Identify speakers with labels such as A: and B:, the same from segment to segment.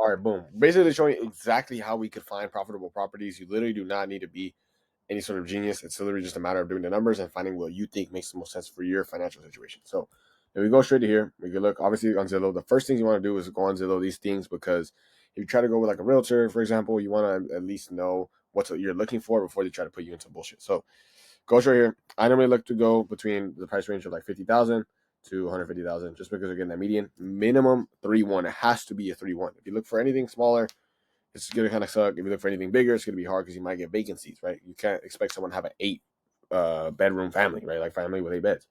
A: All right, boom. Basically showing you exactly how we could find profitable properties. You literally do not need to be any sort of genius. It's literally just a matter of doing the numbers and finding what you think makes the most sense for your financial situation. So if we go straight to here, we can look obviously on Zillow. The first thing you want to do is go on Zillow, these things, because if you try to go with like a realtor, for example, you want to at least know what you're looking for before they try to put you into bullshit. So go right here. I normally look to go between the price range of like 50,000 to 150,000, just because we're getting that median. Minimum 3-1. It has to be a 3-1. If you look for anything smaller, it's gonna kind of suck. If you look for anything bigger, it's gonna be hard because you might get vacancies, right? You can't expect someone to have an 8 bedroom family, right? Like family with 8 beds.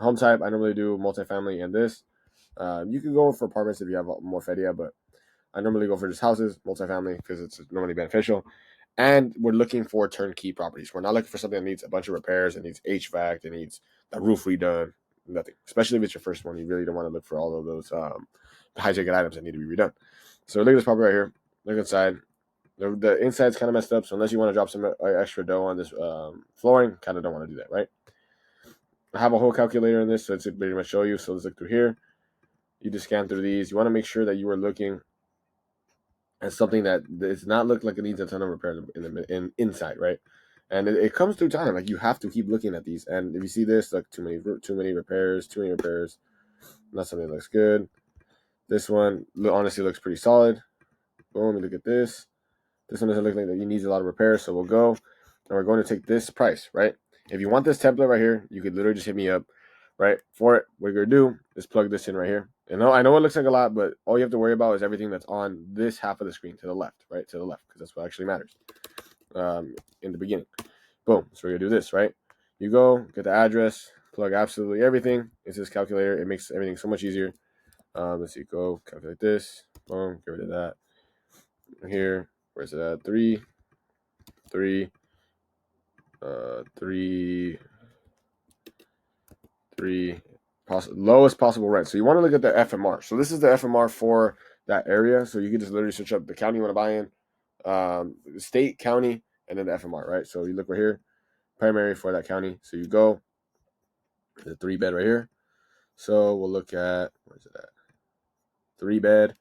A: Home type, I normally do multifamily and this. You can go for apartments if you have more fedia, but I normally go for just houses, multifamily, because it's normally beneficial. And we're looking for turnkey properties. We're not looking for something that needs a bunch of repairs, it needs HVAC, it needs the roof redone, nothing. Especially if it's your first one, you really don't want to look for all of those high ticket items that need to be redone. So look at this property right here. Look inside. The inside's kind of messed up, so unless you want to drop some extra dough on this flooring, kind of don't want to do that, right? I have a whole calculator in this, so it's pretty much show you. So let's look through here. You just scan through these. You want to make sure that you are looking at something that does not look like it needs a ton of repair in inside, right? And it comes through time. Like you have to keep looking at these. And if you see this, like too many repairs, not something that looks good. This one honestly looks pretty solid. Boom, look at this. This one doesn't look like that. It needs a lot of repairs, so we'll go. And we're going to take this price, right? If you want this template right here, you could literally just hit me up, right? For it, what you're going to do is plug this in right here. And I know it looks like a lot, but all you have to worry about is everything that's on this half of the screen to the left, right? To the left, because that's what actually matters in the beginning. Boom. So we're going to do this, right? You go, get the address, plug absolutely everything. It's this calculator. It makes everything so much easier. Let's see. Go calculate this. Boom. Get rid of that. Here. Where's it at? 3, 3, 3, lowest possible rent. So you want to look at the FMR. So this is the FMR for that area. So you can just literally search up the county you want to buy in, the state, county, and then the FMR, right? So you look right here, primary for that county. So you go the 3-bed right here. So we'll look at, where's it at? 3-bed.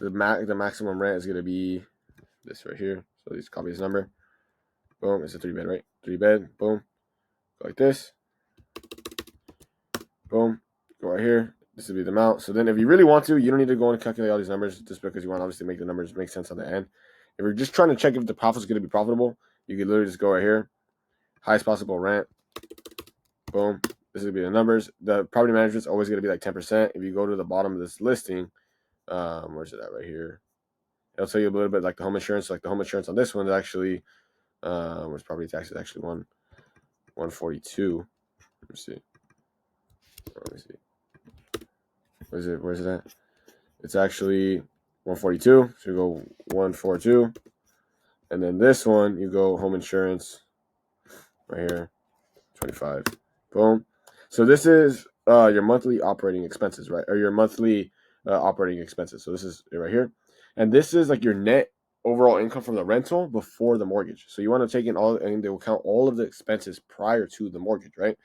A: The maximum rent is going to be this right here. So just copy this number. Boom, it's a 3-bed, right? 3-bed, boom. Go like this. Boom. Go right here. This would be the amount. So then if you really want to, you don't need to go and calculate all these numbers just because you want to obviously make the numbers make sense on the end. If you're just trying to check if the profit is going to be profitable, you could literally just go right here. Highest possible rent. Boom. This would be the numbers. The property management is always going to be like 10%. If you go to the bottom of this listing, where's it at right here? It'll tell you a little bit like the home insurance. Like the home insurance on this one is actually, where's property tax is actually 142. Let me see. Where's it at? It's actually 142. So you go 142. And then this one, you go home insurance right here, 25. Boom. So this is your monthly operating expenses, right? Or your monthly operating expenses. So this is it right here. And this is like your net overall income from the rental before the mortgage. So you want to take in all, and they will count all of the expenses prior to the mortgage, right?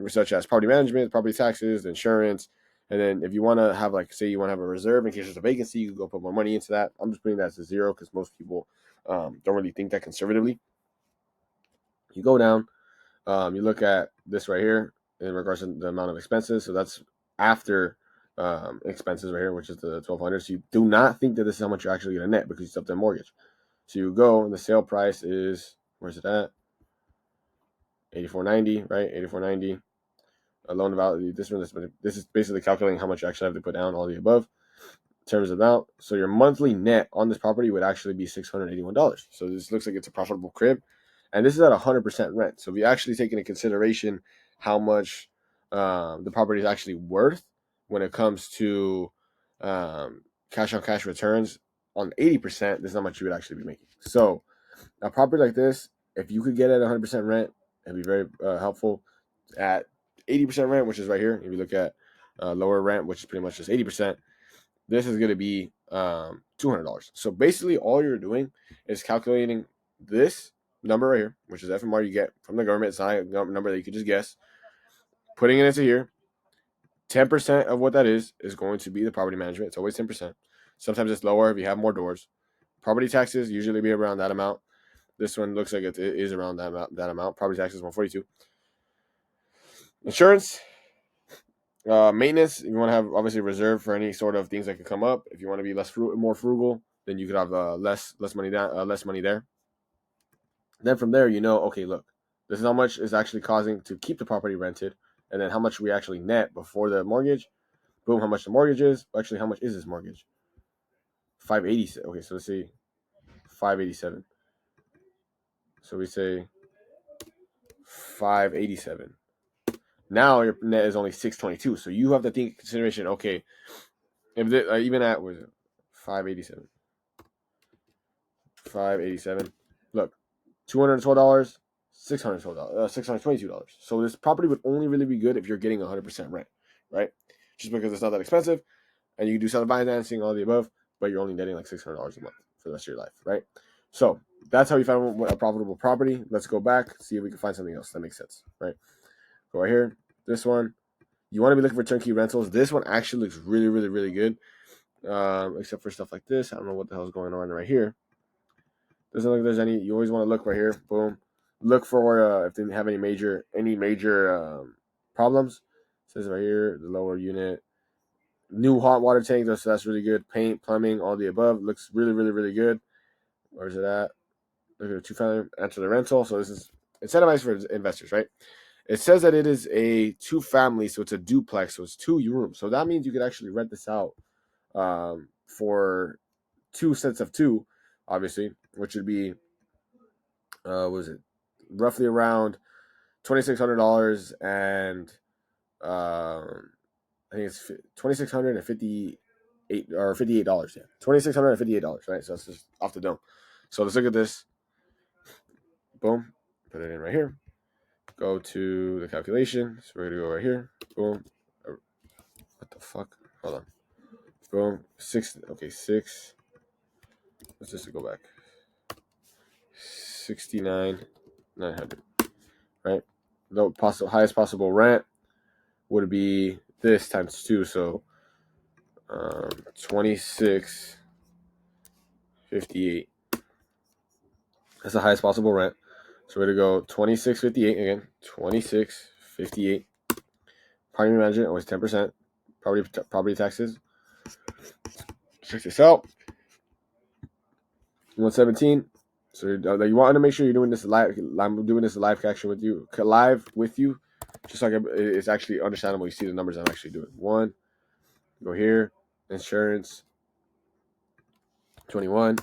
A: Such as property management, property taxes, insurance. And then if you want to have, like, say you want to have a reserve in case there's a vacancy, you can go put more money into that. I'm just putting that as a 0 because most people don't really think that conservatively. You go down, you look at this right here in regards to the amount of expenses. So that's after expenses right here, which is the 1,200. So you do not think that this is how much you're actually going to net because you still have the mortgage. So you go, and the sale price is, where's it at? 84.90, right? 84.90. A loan value. This is basically calculating how much you actually have to put down, all the above in terms of amount. So your monthly net on this property would actually be $681. So this looks like it's a profitable crib, and this is at 100% rent. So if you actually take into consideration how much the property is actually worth when it comes to cash on cash returns on 80%, there's not much you would actually be making. So a property like this, if you could get it at 100% rent, it'd be very helpful. At 80% rent, which is right here, if you look at lower rent, which is pretty much just 80%, this is going to be $200. So basically all you're doing is calculating this number right here, which is FMR you get from the government. It's not a number that you could just guess. Putting it into here, 10% of what that is going to be the property management. It's always 10%. Sometimes it's lower if you have more doors. Property taxes usually be around that amount. This one looks like it is around that amount. Property taxes 142. Insurance, maintenance. If you want to have obviously reserve for any sort of things that could come up. If you want to be more frugal, then you could have less money down, less money there. Then from there, okay, look, this is how much is actually causing to keep the property rented, and then how much we actually net before the mortgage. Boom, how much the mortgage is. Actually, how much is this mortgage? 580. Okay, so let's see, 587. So we say 587. Now your net is only 622. So you have to think consideration. Okay, if even at was it 587, 587. Look, $212, $622. So this property would only really be good if you're getting 100% rent, right? Just because it's not that expensive, and you can do seller financing, all the above, but you're only netting like $600 a month for the rest of your life, right? So that's how you found a profitable property. Let's go back, see if we can find something else that makes sense, right? Go right here. This one, you want to be looking for turnkey rentals. This one actually looks really, really, really good, except for stuff like this. I don't know what the hell is going on right here. Doesn't look like there's any. You always want to look right here. Boom. Look for if they have any major problems. It says right here, the lower unit. New hot water tank. So that's really good. Paint, plumbing, all the above. Looks really, really, really good. Where's it at? Look at the two-family. Enter the rental. So this is incentivized for investors, right? It says that it is a two-family, so it's a duplex, so it's 2 rooms. So that means you could actually rent this out for 2 sets of 2, obviously, which would be, was it roughly around $2,600, and I think it's $2,658 or $58. Yeah, $2,658. Right, so that's just off the dome. So let's look at this. Boom, put it in right here. Go to the calculation. So we're gonna go right here. Boom. What the fuck? Hold on. Boom. 6. Okay, 6. Let's just go back. 69,900. Right. The highest possible rent would be this times 2. So 26.58. That's the highest possible rent. So we're gonna go 26.58 again. 26.58. Property management always 10%. Property taxes. Check this out. 117. So you want to make sure you're doing this live. I'm doing this live caption with you, just like it's actually understandable. You see the numbers I'm actually doing. 1. Go here. Insurance. 21.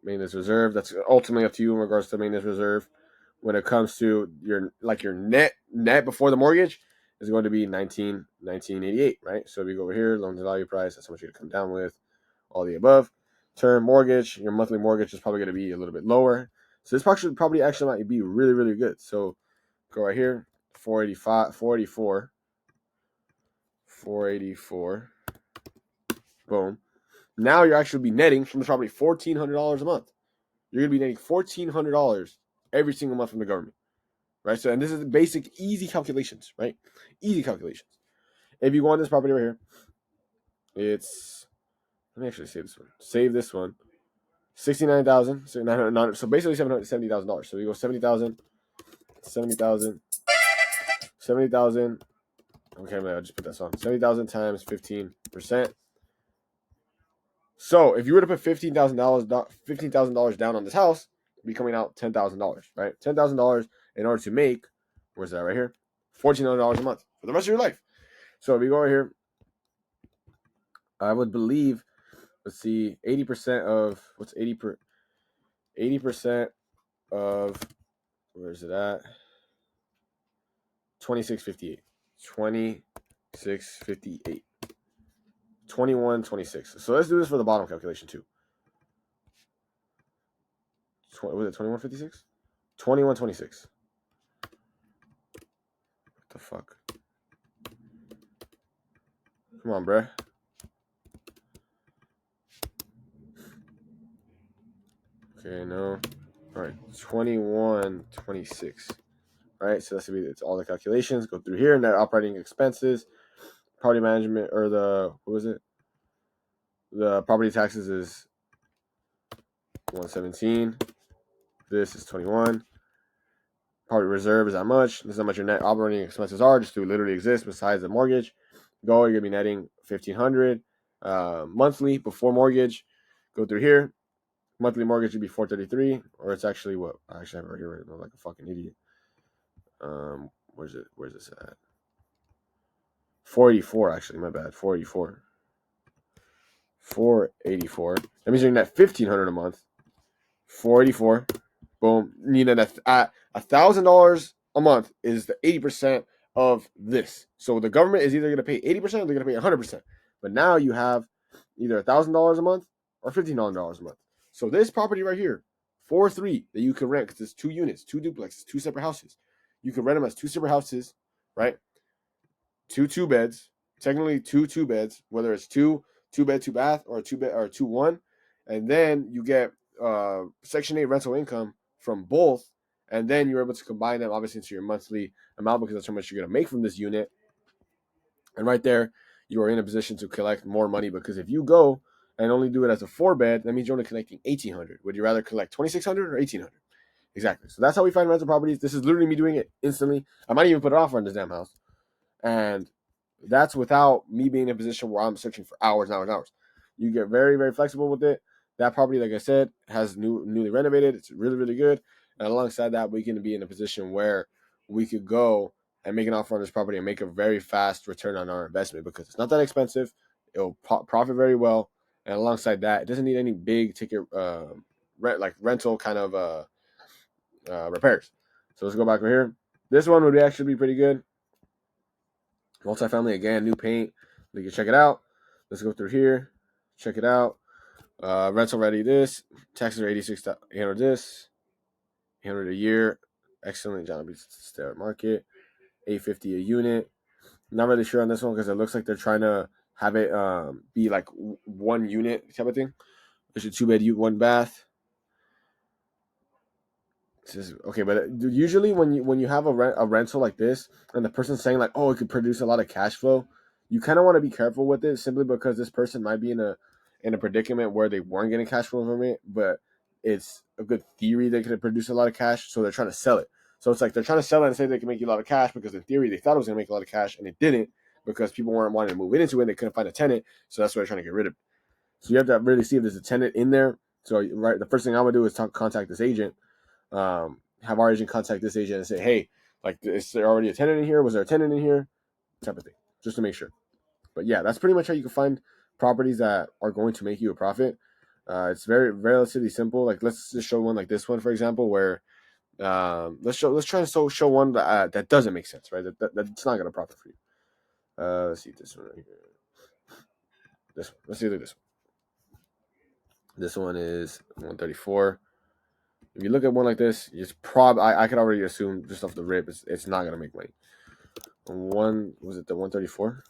A: Maintenance reserve. That's ultimately up to you in regards to maintenance reserve. When it comes to your net before the mortgage is going to be 1988, right? So if you go over here, loan to value price, that's how much you're gonna come down with, all the above. Term mortgage, your monthly mortgage is probably going to be a little bit lower. So this probably actually might be really, really good. So go right here, 484. Boom. Now you're actually be netting from the property $1,400 a month. You're going to be netting $1,400 every single month from the government, right? So, and this is basic, easy calculations, right? Easy calculations. If you go on this property right here, let me actually save this one. Save this one. 69,000. So basically $70,000. So we go 70,000. Okay, I'll just put that on. 70,000 times 15%. So if you were to put $15,000 down on this house, it'd be coming out $10,000, right? $10,000 in order to make, where's that right here? $1,400 a month for the rest of your life. So if we go right here, I would believe, let's see, 80% of what's 80% of, where's it at? 2658. 2658. 2126. So let's do this for the bottom calculation too. Was it 2156? 2126. What the fuck? Come on, bruh. Okay, no. All right, 2126. All right, so that's gonna be it's all the calculations. Go through here. Net operating expenses, property management, or what was it? The property taxes is 117. This is 21. Property reserve is how much. This is how much your net operating expenses are, just to literally exist besides the mortgage. Go, you're gonna be netting 1,500 monthly before mortgage. Go through here. Monthly mortgage would be 433, or it's actually what I actually have it right here. I'm like a fucking idiot. Where's it? Where's this at? 484 actually. My bad. 484. 484. That means you're net 1,500 a month. 484. Boom. Need at $1,000 a month is the 80% of this. So the government is either going to pay 80% or they're going to pay 100%. But now you have either $1,000 a month or $1,500 a month. So this property right here, 4-3 that you can rent because it's 2 units, 2 duplexes, 2 separate houses. You can rent them as 2 separate houses, right? 2 beds, technically 2 beds, whether it's 2 bed 2 bath or 2 bed or 2-1, and then you get Section 8 rental income from both, and then you're able to combine them obviously into your monthly amount because that's how much you're going to make from this unit. And right there, you are in a position to collect more money because if you go and only do it as a 4 bed, that means you're only collecting $1,800. Would you rather collect $2,600 or $1,800? Exactly. So that's how we find rental properties. This is literally me doing it instantly. I might even put an offer on this damn house. And that's without me being in a position where I'm searching for hours and hours and hours. You get very, very flexible with it. That property, like I said, has newly renovated. It's really, really good. And alongside that, we can be in a position where we could go and make an offer on this property and make a very fast return on our investment because it's not that expensive. It'll profit very well. And alongside that, it doesn't need any big ticket rental kind of repairs. So let's go back over here. This one would actually be pretty good. Multifamily again, new paint. You can check it out. Let's go through here. Check it out. Rental ready. This taxes are 86,800. This 800 a year. Excellent. John B. Stare market. 850 a unit. Not really sure on this one because it looks like they're trying to have it be like 1 unit type of thing. It's a 2 bed, 1 bath. Okay, but usually when you have a rental like this and the person's saying like, oh, it could produce a lot of cash flow, you kind of want to be careful with it simply because this person might be in a predicament where they weren't getting cash flow from it, but it's a good theory they could produce a lot of cash, so they're trying to sell it. So it's like they're trying to sell it and say they can make you a lot of cash because in theory they thought it was going to make a lot of cash and it didn't because people weren't wanting to move into it and they couldn't find a tenant, so that's why they're trying to get rid of it. So you have to really see if there's a tenant in there. So right, the first thing I'm gonna do is contact this agent. Have our agent contact this agent and say, hey, like, is there already a tenant in here? Was there a tenant in here? Type of thing, just to make sure. But yeah, that's pretty much how you can find properties that are going to make you a profit. It's very relatively simple. Like, let's just show one like this one, for example, where let's try to show one that doesn't make sense, right? That's not going to profit for you. Let's see this one right here. This one. Let's see this one. This one is 134. If you look at one like this, it's I could already assume just off the rip, it's not gonna make money. Was it the 134?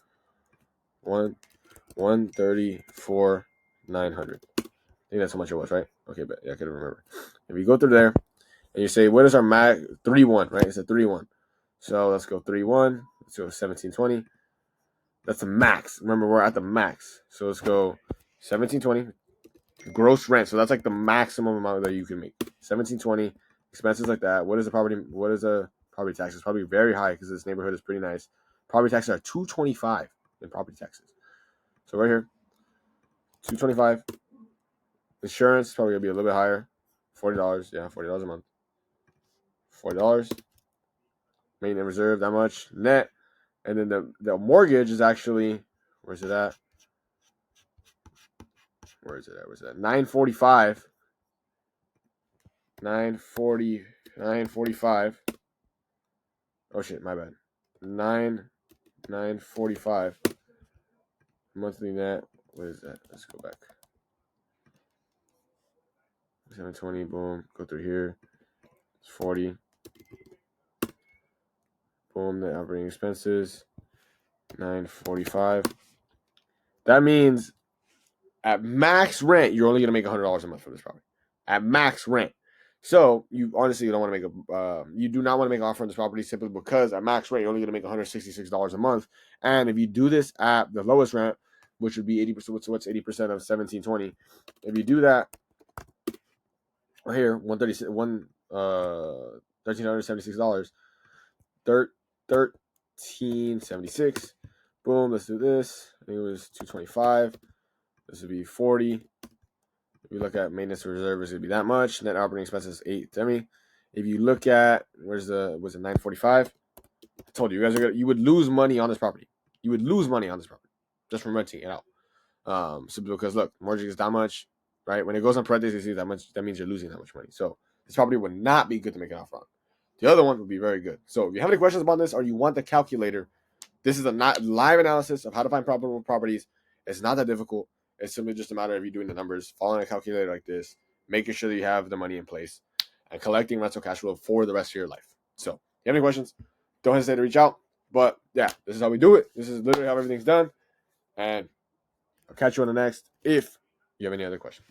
A: 134 900. I think that's how much it was, right? Okay, but yeah, I can remember. If you go through there and you say, what is our max? 3-1, right? It's a 3-1. So let's go 3-1. Let's go 1720. That's the max. Remember, we're at the max. So let's go 1720. Gross rent. So that's like the maximum amount that you can make. 1720. Expenses like that. What is the property tax? It's probably very high because this neighborhood is pretty nice. Property taxes are $225 in property taxes. So right here, $225. Insurance is probably gonna be a little bit higher. $40. Yeah, $40 a month. $40. Maintenance reserve, that much. Net. And then the mortgage is actually, where's it at? Where's it at? $945. 945. Oh shit, my bad. 945 monthly net. What is that? Let's go back. 720. Boom. Go through here. It's 40. Boom. Net operating expenses. 945. That means at max rent, you're only gonna make $100 a month for this property. At max rent. So you honestly don't want to make you do not want to make an offer on this property simply because at max rent you're only going to make $166 a month. And if you do this at the lowest rent, which would be 80%. So what's 80% of 1720? If you do that right here, $1,376, $13.76. Boom. Let's do this. I think it was 225. This would be 40. If you look at maintenance reserve, it's gonna be that much. Net operating expenses 870. If you look at was it 945? I told you, you would lose money on this property. You would lose money on this property just from renting it out. So because look, mortgage is that much, right? When it goes on parentheses, you see that much, that means you're losing that much money. So this property would not be good to make an offer on. The other one would be very good. So if you have any questions about this or you want the calculator, this is a not live analysis of how to find profitable properties. It's not that difficult. It's simply just a matter of you doing the numbers, following a calculator like this, making sure that you have the money in place, and collecting rental cash flow for the rest of your life. So if you have any questions, don't hesitate to reach out. But yeah, this is how we do it. This is literally how everything's done. And I'll catch you on the next if you have any other questions.